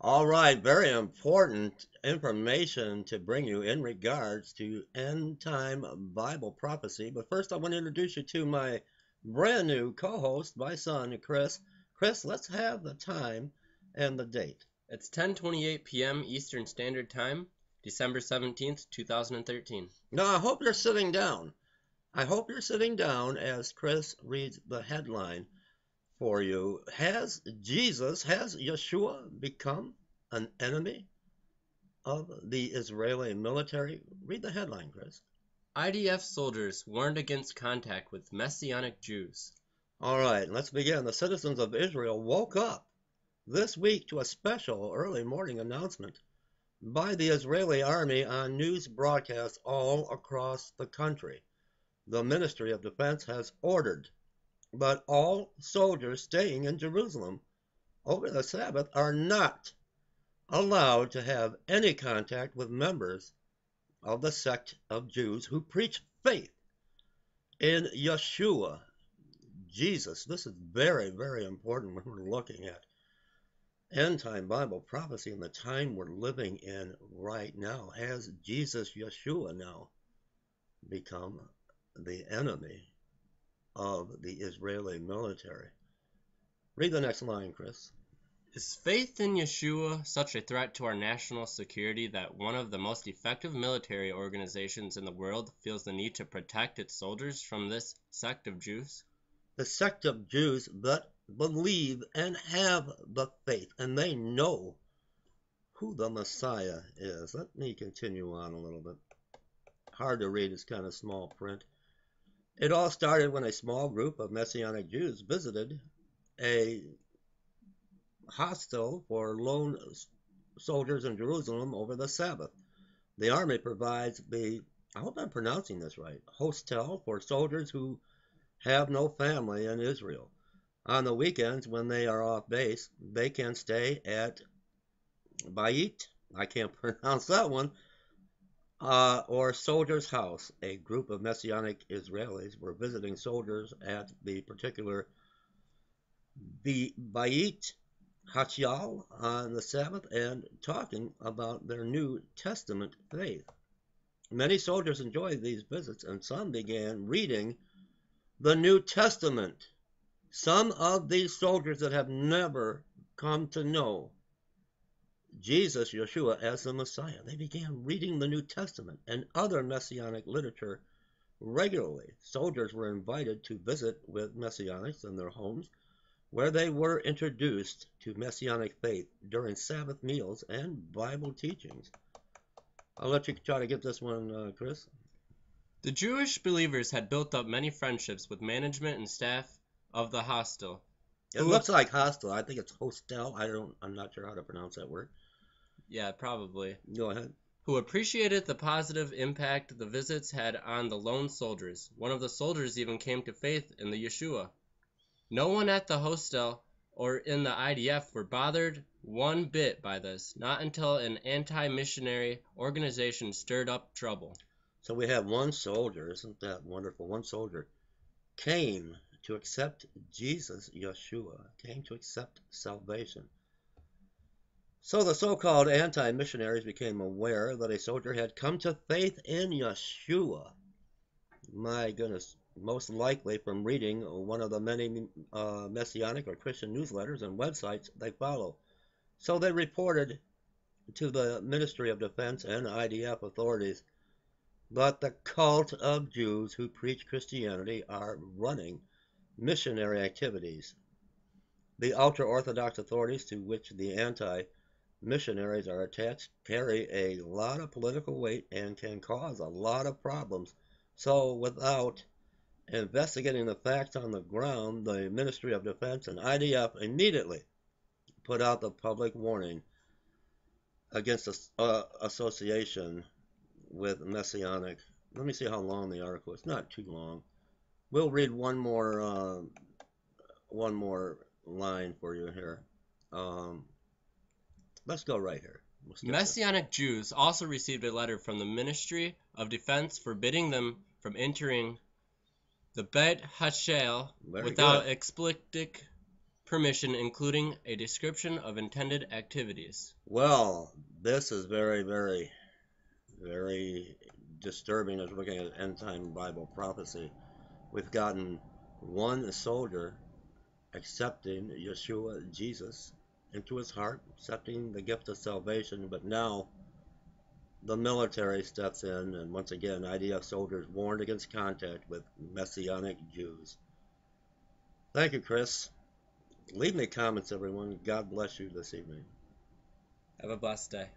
All right, very important information to bring you in regards to end time Bible prophecy. But first, I want to introduce you to my brand new co host, my son, Chris. Chris, let's have the time and the date. It's 10:28 p.m. Eastern Standard Time, December 17th, 2013. Now, I hope you're sitting down. I hope you're sitting down as Chris reads the headline for you. Has Yeshua become an enemy of the Israeli military? Read the headline, Chris. IDF soldiers warned against contact with Messianic Jews. All right, let's begin. The citizens of Israel woke up this week to a special early morning announcement by the Israeli army on news broadcasts all across the country. The Ministry of Defense has ordered that all soldiers staying in Jerusalem over the Sabbath are not allowed to have any contact with members of the sect of Jews who preach faith in Yeshua, Jesus. This is very, very important when we're looking at end time Bible prophecy in the time we're living in right now. Has Jesus, Yeshua, now become the enemy of the Israeli military? Read the next line, Chris. Is faith in Yeshua such a threat to our national security that one of the most effective military organizations in the world feels the need to protect its soldiers from this sect of Jews? The sect of Jews that believe and have the faith, and they know who the Messiah is. Let me continue on a little bit. Hard to read, it's kind of small print. It all started when a small group of Messianic Jews visited a hostel for lone soldiers in Jerusalem over the Sabbath. The army provides I hope I'm pronouncing this right, hostel for soldiers who have no family in Israel. On the weekends, when they are off base, they can stay at Bayit, I can't pronounce that one, or Soldier's House. A group of Messianic Israelis were visiting soldiers at the particular Bayit Hachal on the Sabbath and talking about their New Testament faith. Many soldiers enjoyed these visits, and some began reading the New Testament. Some of these soldiers that have never come to know Jesus, Yeshua, as the Messiah, they began reading the New Testament and other messianic literature regularly. Soldiers were invited to visit with messianics in their homes, where they were introduced to messianic faith during Sabbath meals and Bible teachings. I'll let you try to get this one, Chris. The Jewish believers had built up many friendships with management and staff of the hostel. It looks like hostel. I think it's hostel. I'm not sure how to pronounce that word. Yeah, probably. Go ahead. Who appreciated the positive impact the visits had on the lone soldiers. One of the soldiers even came to faith in the Yeshua. No one at the hostel or in the IDF were bothered one bit by this, not until an anti-missionary organization stirred up trouble. So we have one soldier, isn't that wonderful? One soldier came to accept Jesus, Yeshua, came to accept salvation. So the so-called anti-missionaries became aware that a soldier had come to faith in Yeshua. My goodness, most likely from reading one of the many messianic or Christian newsletters and websites they follow. So they reported to the Ministry of Defense and IDF authorities that the cult of Jews who preach Christianity are running missionary activities. The ultra-Orthodox authorities to which the anti-missionaries are attached carry a lot of political weight and can cause a lot of problems. So without investigating the facts on the ground, the Ministry of Defense and IDF immediately put out the public warning against association with Messianic. Let me see how long the article is. Not too long. We'll read one more line for you here. Let's go right here. Messianic Jews also received a letter from the Ministry of Defense forbidding them from entering the Beit Hachel without explicit permission, including a description of intended activities. Well, this is very, very, very disturbing as looking at end time Bible prophecy. We've gotten one soldier accepting Yeshua, Jesus, into his heart, accepting the gift of salvation, but now the military steps in, and once again, IDF soldiers warned against contact with Messianic Jews. Thank you, Chris. Leave me comments, everyone. God bless you this evening. Have a blessed day.